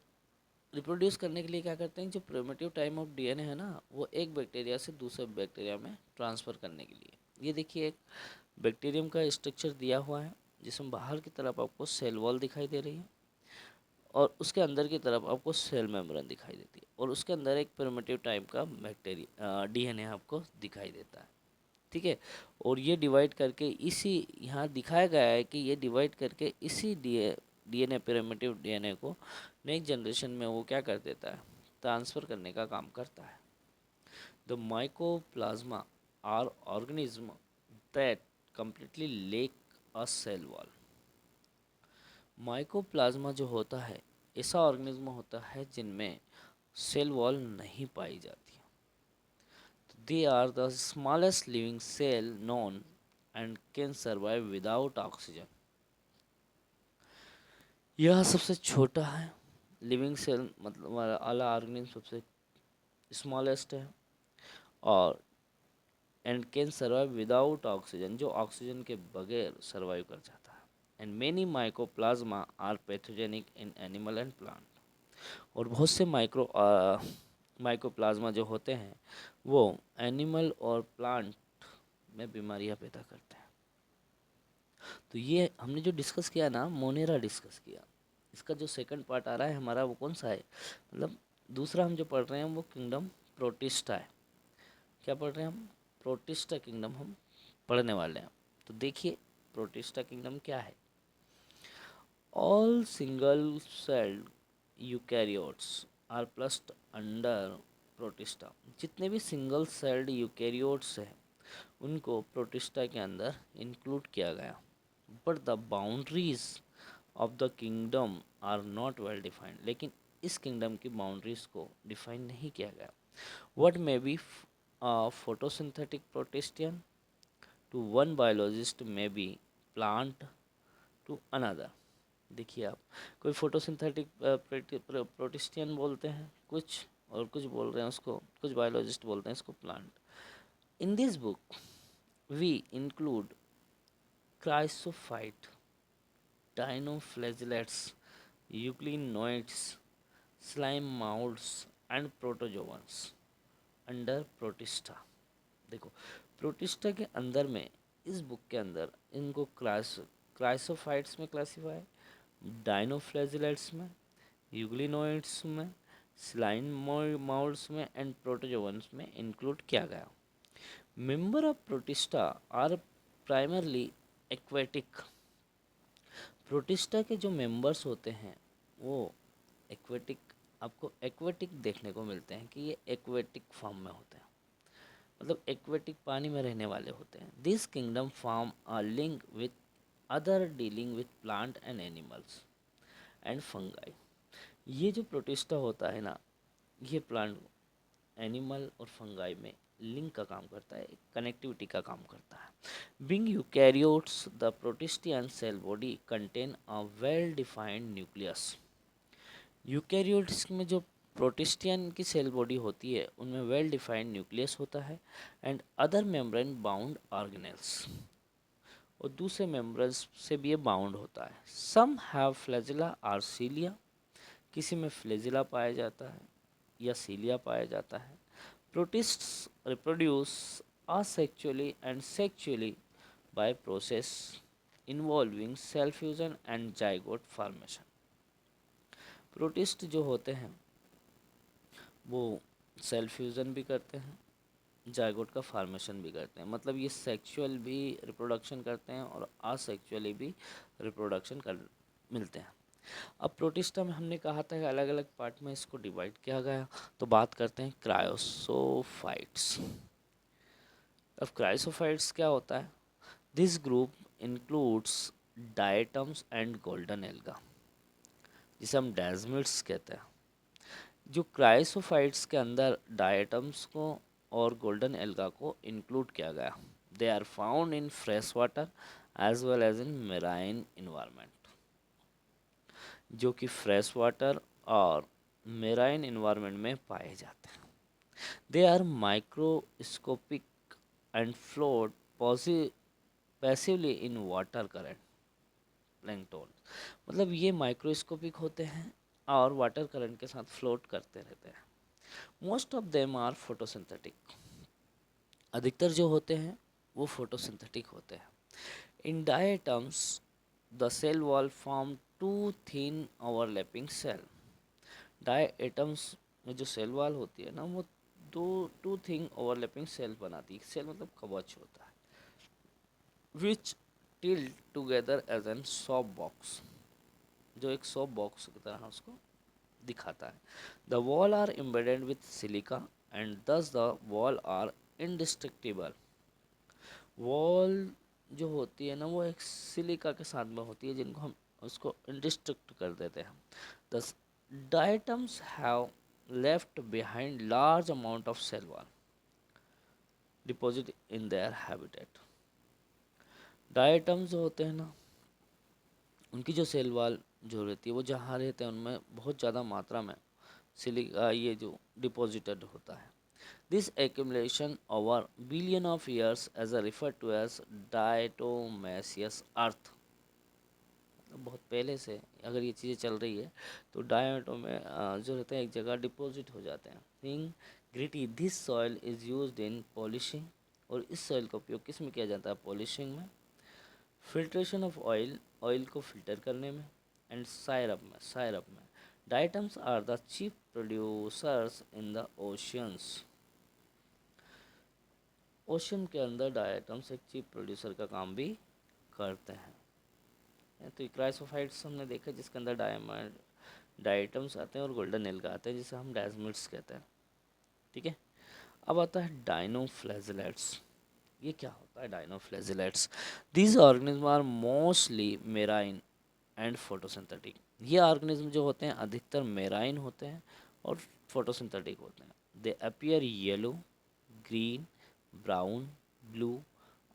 A: रिप्रोड्यूस करने के लिए क्या करते हैं, जो प्रिमिटिव टाइप ऑफ डीएनए है ना, वो एक बैक्टीरिया से दूसरे बैक्टीरिया में ट्रांसफ़र करने के लिए। ये देखिए, एक बैक्टीरियम का स्ट्रक्चर दिया हुआ है, जिसमें बाहर की तरफ आपको सेल वॉल दिखाई दे रही है, और उसके अंदर की तरफ आपको सेल मेम्ब्रेन दिखाई देती है, और उसके अंदर एक प्रिमिटिव टाइप का बैक्टीरिया डीएनए आपको दिखाई देता है। ठीक है। और ये डिवाइड करके इसी, यहाँ दिखाया गया है कि ये डिवाइड करके इसी डीएनए, प्रिमिटिव डीएनए को नेक्स्ट जनरेशन में वो क्या कर देता है, ट्रांसफ़र करने का काम करता है। The mycoplasma are organism that completely lack a cell wall। Mycoplasma जो होता है, ऐसा ऑर्गेनिज्म होता है जिनमें सेल वॉल नहीं पाई जाती। They are the smallest living cell known and can survive without oxygen. यह सबसे छोटा है लिविंग सेल, मतलब हमारा आला ऑर्गेनिज्म सबसे स्मॉलेस्ट है, और and can survive without oxygen, जो ऑक्सीजन के बगैर सर्वाइव कर जाता है। And many mycoplasma are pathogenic in animal and plant. और बहुत से माइकोप्लाज्मा जो होते हैं वो एनिमल और प्लांट में बीमारियां पैदा करते हैं। तो ये हमने जो डिस्कस किया ना, मोनेरा डिस्कस किया, इसका जो सेकंड पार्ट आ रहा है हमारा, वो कौन सा है, मतलब दूसरा हम जो पढ़ रहे हैं वो किंगडम प्रोटिस्टा है। क्या पढ़ रहे हैं हम, प्रोटिस्टा किंगडम हम पढ़ने वाले हैं। तो देखिए, प्रोटिस्टा किंगडम क्या है। All single celled eukaryotes are placed under protista. जितने भी सिंगल सेल्ड यूकैरियोट्स हैं उनको प्रोटिस्टा के अंदर इंक्लूड किया गया। But the boundaries of the kingdom are not well defined. लेकिन इस किंगडम की बाउंड्रीज को डिफाइन नहीं किया गया। What may be photosynthetic protistan to one biologist may be plant to another. देखिए आप, कोई फोटोसिंथेटिक प्रोटिस्टियन बोलते हैं कुछ, और कुछ बोल रहे हैं उसको, कुछ बायोलॉजिस्ट बोलते हैं इसको plant. In this book we include chrysophyte, dinoflagellates, euglenoids, slime moulds and protozoans under protista. देखो, प्रोटिस्टा के अंदर में, इस बुक के अंदर इनको क्राइसोफाइट्स में क्लासीफाई, डाइनोफ्लैजिलेट्स में, यूग्लिनोइड्स में, स्लाइम माउल्ड्स में एंड प्रोटोजोवंस में इंक्लूड किया गया। Member of protista are primarily aquatic. Protista के जो मेंबर्स होते हैं वो एक्वेटिक आपको एक्वेटिक देखने को मिलते हैं कि ये एक्वेटिक फॉर्म में होते हैं, मतलब एक्वेटिक पानी में रहने वाले होते हैं। This kingdom form a link with other dealing with plant and animals and fungi. ये जो प्रोटिस्टा होता है ना, ये प्लांट, एनिमल और फंगाई में लिंक का काम करता है, कनेक्टिविटी का काम करता है। Being eukaryotes, the protistan cell body contain a well defined nucleus. Eukaryotes में जो प्रोटिस्टियन की सेल बॉडी होती है उनमें वेल डिफाइंड न्यूक्लियस होता है and other membrane bound organelles, और दूसरे मेम्ब्रेन्स से भी ये बाउंड होता है। सम हैव फ्लैजिला और सीलिया, किसी में फ्लैजिला पाया जाता है या सीलिया पाया जाता है। प्रोटिस्ट्स reproduce asexually and sexually by process involving cell fusion and zygote formation। Protist जो होते हैं वो सेल फ्यूज़न भी करते हैं, जायगोट का फार्मेशन भी करते हैं, मतलब ये सेक्सुअल भी रिप्रोडक्शन करते हैं और असेक्सुअली भी रिप्रोडक्शन कर मिलते हैं। अब प्रोटिस्टा में हमने कहा था कि अलग अलग पार्ट में इसको डिवाइड किया गया, तो बात करते हैं क्रायोसोफाइट्स। अब क्रायोसोफाइट्स क्या होता है? This group includes diatoms and golden alga, जिसे हम डेजमिड्स कहते हैं। जो क्रायोसोफाइट्स के अंदर डायटम्स को और गोल्डन एल्गा को इंक्लूड किया गया। They are found in fresh water as well as in marine environment, जो कि फ्रेश वाटर और मेराइन इन्वायरमेंट में पाए जाते हैं। They are microscopic and float passively in water current plankton, मतलब ये माइक्रोस्कोपिक होते हैं और वाटर करंट के साथ फ्लोट करते रहते हैं। Most of them are photosynthetic, अधिकतर जो होते हैं वो फोटोसिंथेटिक होते हैं। In diatoms the cell wall form two thin overlapping cell. Diatoms में जो सेल वॉल होती है ना, वो दो टू थिन ओवरलैपिंग सेल बनाती है। सेल मतलब कवच होता है, which tilt together as an soap box, जो एक सॉप बॉक्स की तरह उसको दिखाता है। The wall are embedded with silica and thus the wall are indestructible. Wall जो होती है ना, वो एक सिलिका के साथ में होती है, जिनको हम उसको इंडिस्ट्रक्ट कर देते हैं। The diatoms have left behind large amount of cell wall deposit in their habitat. Diatoms जो होते हैं ना, उनकी जो सेल वॉल जो रहती है वो जहाँ रहते हैं उनमें बहुत ज़्यादा मात्रा में सिलिका ये जो डिपॉजिटेड होता है। This accumulation over billion of years as a refer to as diatomaceous earth, बहुत पहले से अगर ये चीज़ें चल रही है तो डायटो में जो रहते हैं एक जगह डिपॉजिट हो जाते हैं। Thing gritty, this soil is used in polishing, और इस सॉइल का उपयोग किस में किया जाता है? पॉलिशिंग में। फिल्ट्रेशन ऑफ ऑयल, ऑयल को फिल्टर करने में। एंड सायरप में। Diatoms are the chief producers in the oceans. Ocean के अंदर डाइटम्स एक चीफ प्रोड्यूसर का काम भी करते हैं। तो क्राइसोफाइट्स हमने देखा जिसके अंदर डायमंड डाइटम्स आते हैं और गोल्डन एल्गा आते हैं, जिसे हम डायस्मिड्स कहते हैं। ठीक है, अब आता है डाइनोफ्लैजिलेट्स। ये क्या होता है dinoflagellates? These organism are mostly marine and photosynthetic. ये ऑर्गेनिज्म जो होते हैं अधिकतर मेराइन होते हैं और फोटोसिंथेटिक होते हैं। They appear yellow, green, brown, blue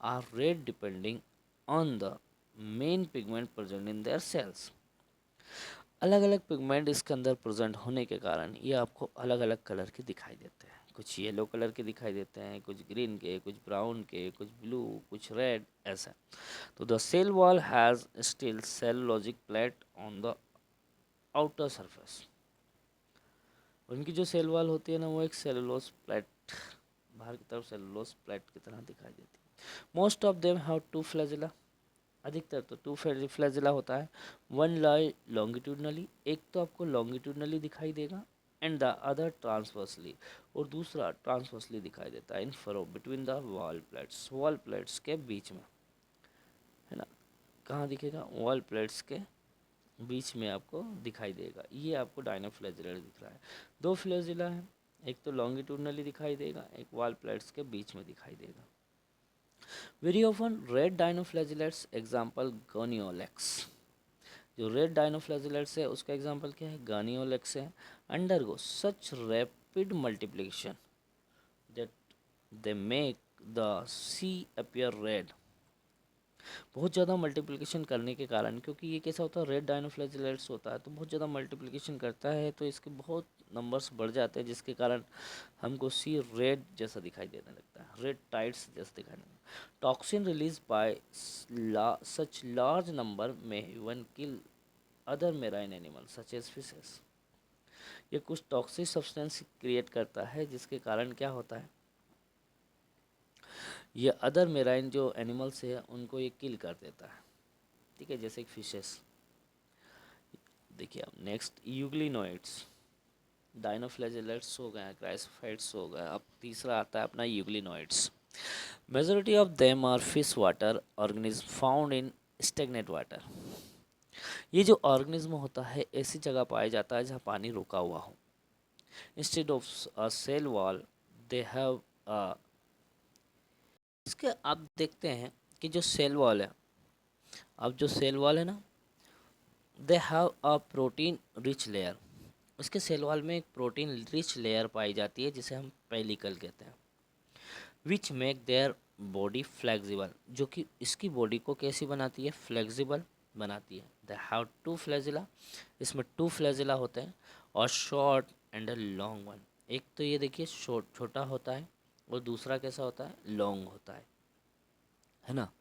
A: or red depending on the main pigment present in their cells. अलग अलग पिगमेंट इसके अंदर प्रेजेंट होने के कारण ये आपको अलग अलग कलर के दिखाई देते हैं। कुछ येलो कलर के दिखाई देते हैं, कुछ ग्रीन के, कुछ ब्राउन के, कुछ ब्लू, कुछ रेड, ऐसा। तो the cell wall has still cellulosic plate on the outer surface. उनकी जो सेल वॉल होती है ना, वो एक सेलुलोज प्लेट, बाहर की तरफ सेलुलोज प्लेट की तरह दिखाई देती है। Most of them have two flagella, अधिकतर तो टू फ्लैजिला होता है। वन लाई लॉन्गिट्यूडनली, एक तो आपको लॉन्गिट्यूडनली दिखाई देगा एंड द अदर ट्रांसवर्सली, और दूसरा ट्रांसवर्सली दिखाई देता है in furrow between the wall plates के बीच में, है ना। कहाँ दिखेगा? वॉल प्लेट्स के बीच में आपको दिखाई देगा। ये आपको डायनोफ्लैजिलेट दिख रहा है। दो फ्लैजिला है, एक तो लॉन्गिट्यूडनली दिखाई देगा, एक वॉल प्लेट्स के बीच में दिखाई देगा। Very often red dinoflagellates example Gonyaulax. जो रेड डायनोफ्लैजिलेट्स है उसका एग्जाम्पल क्या है, गानियोलेक्स है। Undergo such rapid multiplication that they make the sea appear red. बहुत ज़्यादा मल्टीप्लिकेशन करने के कारण, क्योंकि ये कैसा होता है, रेड डायनोफ्लैजिलेट्स होता है तो बहुत ज़्यादा मल्टीप्लिकेशन करता है तो इसके बहुत नंबर्स बढ़ जाते हैं, जिसके कारण हमको सी रेड जैसा दिखाई देने लगता है, रेड टाइड्स जैसा दिखाई देने लगता है। Toxin release by such large number may even kill other marine animal such as fishes. ये कुछ टॉक्सिक सब्सटेंस क्रिएट करता है जिसके कारण क्या होता है, ये अदर मेराइन जो एनिमल्स है उनको ये किल कर देता है। ठीक है, जैसे फिशेस। देखिए अब नेक्स्ट यूग्लिनोइड्स। डायनोफ्लैजिलेट्स हो गए, क्राइसोफाइट्स हो गए, अब तीसरा आता है अपना euglenoids. Majority of them are fish water organism found in stagnant water. ये जो ऑर्गेनिज्म होता है ऐसी जगह पाया जाता है जहाँ पानी रुका हुआ हो। Instead of a cell wall they have इसके आप देखते हैं कि जो सेल वॉल है, अब जो सेल वॉल है ना, दे have a protein rich layer. उसके सेल वॉल में एक प्रोटीन रिच लेयर पाई जाती है जिसे हम पेलिकल कहते हैं। Which make their body flexible, जो कि इसकी बॉडी को कैसी बनाती है, फ्लेक्सिबल बनाती है। दे हैव टू फ्लैजिला, इसमें टू फ्लैजिला होते हैं, और short and a long one. एक तो ये देखिए शॉर्ट छोटा होता है और दूसरा कैसा होता है, लॉन्ग होता है ना।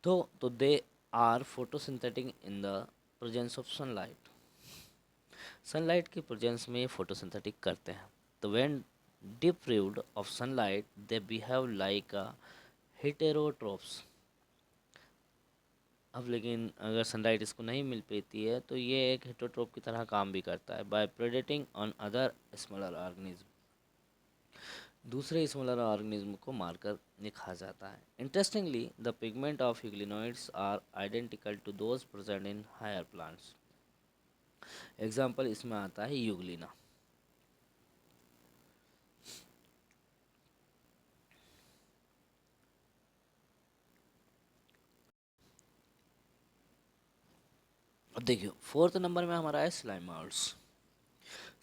A: तो they are photosynthetic in the presence of sunlight. Sunlight की प्रेजेंस में ये फोटोसिंथेटिक करते हैं। तो when deprived of sunlight they behave like a heterotrophs। अब लेकिन अगर सनलाइट इसको नहीं मिल पाती है तो ये एक हेटरोट्रोप की तरह काम भी करता है, by predating on other smaller organism. दूसरे स्मॉलर ऑर्गेनिज्म को मारकर ये खा जाता है। Interestingly the pigment of euglenoids are identical to those present in higher plants. Example इसमें आता है यूग्लिना। अब देखियो फोर्थ नंबर में हमारा है slime moulds.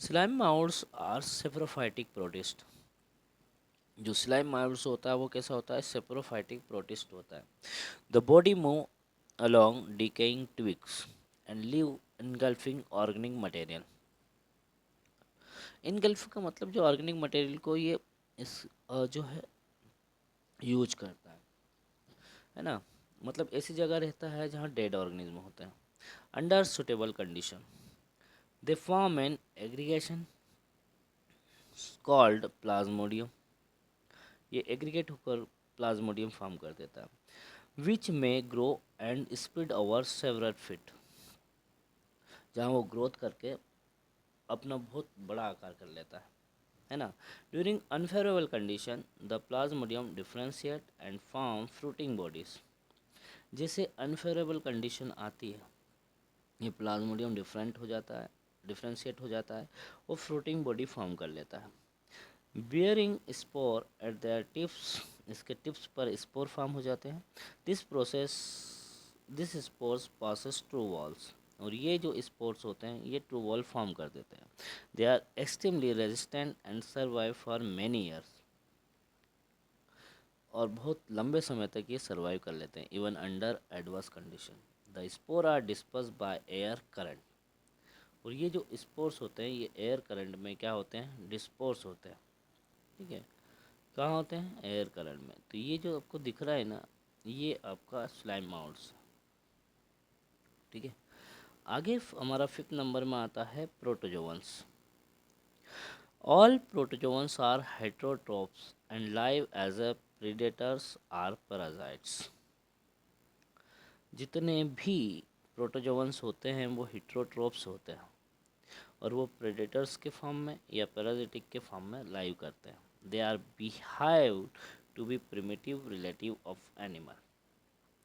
A: Slime moulds are saprophytic protist. जो स्लाइम माउल्ट्स होता है वो कैसा होता है, सेप्रोफाइटिक प्रोटिस्ट होता है। The body move along decaying twigs and live engulfing organic material. Engulf का मतलब जो ऑर्गेनिक मटेरियल को ये इस जो है यूज करता है ना। मतलब ऐसी जगह रहता है जहाँ डेड ऑर्गेनिज्म होते हैं। Under suitable condition they form an aggregation called plasmodium. ये एग्रीगेट होकर प्लाज्मोडियम फॉर्म कर देता है। विच में grow and spread over several feet, जहाँ वो ग्रोथ करके अपना बहुत बड़ा आकार कर लेता है ना। During unfavourable condition the Plasmodium differentiate and form fruiting bodies. जैसे अनफेवरेबल कंडीशन आती है ये प्लाज्मोडियम डिफ्रेंशिएट हो जाता है और फ्रूटिंग बॉडी फॉर्म कर लेता है। Bearing spore eight there tips, इसके टिप्स पर स्पोर फॉर्म हो जाते हैं। This spores passes true walls, और ये जो स्पोर्स होते हैं ये ट्रू वॉल फॉर्म कर देते हैं। They are extremely resistant and survive for many years, और बहुत लंबे समय तक ये सर्वाइव कर लेते हैं even under adverse condition. The spore are disperse by air current, और ये जो स्पोर्स होते हैं ये एयर करंट में क्या होते हैं, डिस्पोर्स होते हैं। ठीक है, कहाँ होते हैं, एयर करंट में। तो ये जो आपको दिख रहा है ना, ये आपका स्लाइम माउल्ट्स। ठीक है, आगे हमारा फिफ्थ नंबर में आता है protozoans. All protozoans are heterotrophs and live as a predators or parasites. जितने भी प्रोटोजोवंस होते हैं वो हिट्रोट्रोप्स होते हैं, और वो प्रेडेटर्स के फॉर्म में या पैरासिटिक के फॉर्म में लाइव करते हैं। दे आर बिहाइव to be primitive relative of animal.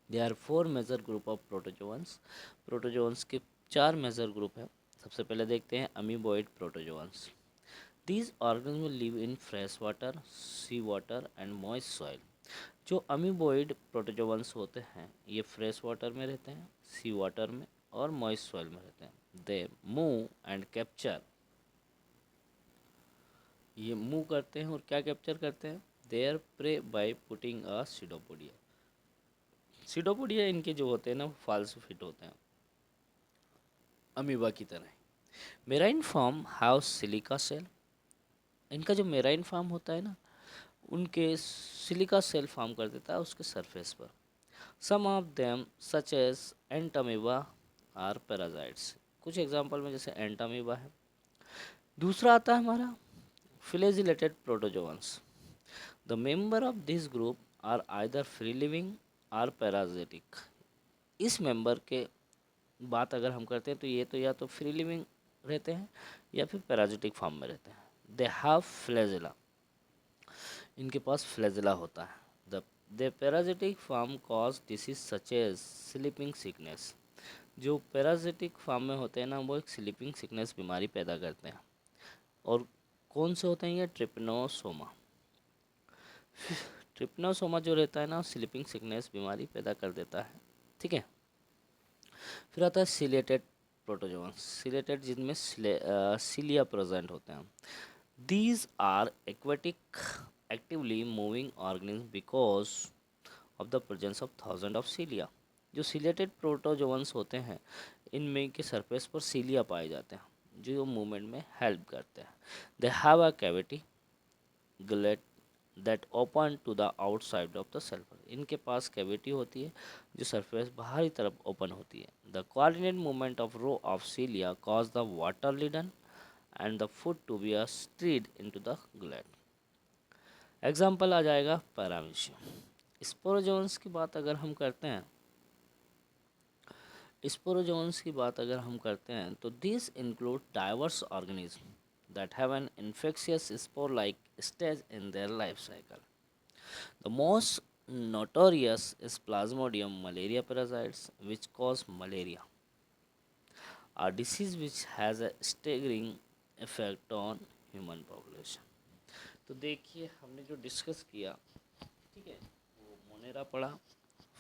A: They are four major group of protozoans. Protozoans के 4 मेजर ग्रुप है। सबसे पहले देखते हैं amoeboid protozoans. These organism live in fresh water, sea water and moist soil. जो amoeboid protozoans होते हैं ये फ्रेश वाटर में रहते हैं, सी वाटर में और मॉइस्ट सॉइल में रहते हैं। दे मूव एंड कैप्चर, ये मूव करते हैं और क्या कैप्चर करते हैं, there pray by putting a pseudopodia. Pseudopodia इनके जो होते हैं ना फाल्सिफिट होते हैं अमीबा की तरह। Marine form have silica cell. इनका जो मेराइन फॉर्म होता है ना उनके सिलिका सेल फॉर्म कर देता है उसके सरफेस पर। Some of them such as Entamoeba are parasites. कुछ एग्जांपल में जैसे एंटामीबा है। दूसरा आता है हमारा flagellated protozoans. The member of this group are either free living or parasitic. इस मेंबर के बात अगर हम करते हैं तो ये तो या तो फ्री लिविंग रहते हैं या फिर पैराजिटिक फॉर्म में रहते हैं। दे हैव फ्लैजिला, इनके पास फ्लैजिला होता है। The parasitic form cause disease such as sleeping sickness. जो पैराजिटिक फॉर्म में होते हैं ना वो एक स्लीपिंग सिकनेस बीमारी पैदा करते हैं। और कौन से होते हैं ये, ट्रिपनोसोमा। ट्रिपनोसोमा जो रहता है ना स्लीपिंग सिकनेस बीमारी पैदा कर देता है। ठीक है। फिर आता है सिलेटेड प्रोटोजोअन्स। सिलेटेड जिनमें सिलिया प्रेजेंट होते हैं। These are aquatic actively moving organism because of the presence of thousand of cilia. जो सिलेटेड प्रोटोजोअन्स होते हैं इनमें के सरफेस पर सीलिया पाए जाते हैं जो मूवमेंट में हेल्प करते हैं। They have a cavity gullet that open to the outside of the sulphur. इनके पास कैविटी होती है जो सरफेस बाहरी तरफ ओपन होती है। The coordinate movement of row of cilia cause the water laden and the food to be steered into the gullet. Example आ जाएगा पैरामीशियम। स्पोरोजोन्स की बात अगर हम करते हैं, स्पोरोजोन्स की बात अगर हम करते हैं तो this include diverse organism that have an infectious spore-like stage in their life cycle. The most notorious is Plasmodium malaria parasites, which cause malaria, a disease which has a staggering effect on human population. तो देखिए हमने जो discuss किया, ठीक है, वो Monera पढ़ा,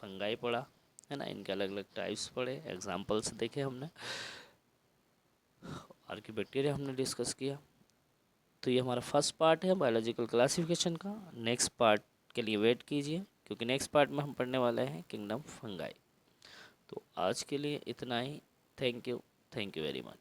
A: fungi पढ़ा, है ना, इनके अलग अलग टाइप्स पढ़े, एग्जाम्पल्स देखे हमने, आर्की बैक्टीरिया हमने डिस्कस किया। तो ये हमारा फर्स्ट पार्ट है बायोलॉजिकल क्लासिफिकेशन का। नेक्स्ट पार्ट के लिए वेट कीजिए क्योंकि नेक्स्ट पार्ट में हम पढ़ने वाले हैं किंगडम फंगाई। तो आज के लिए इतना ही। Thank you very much.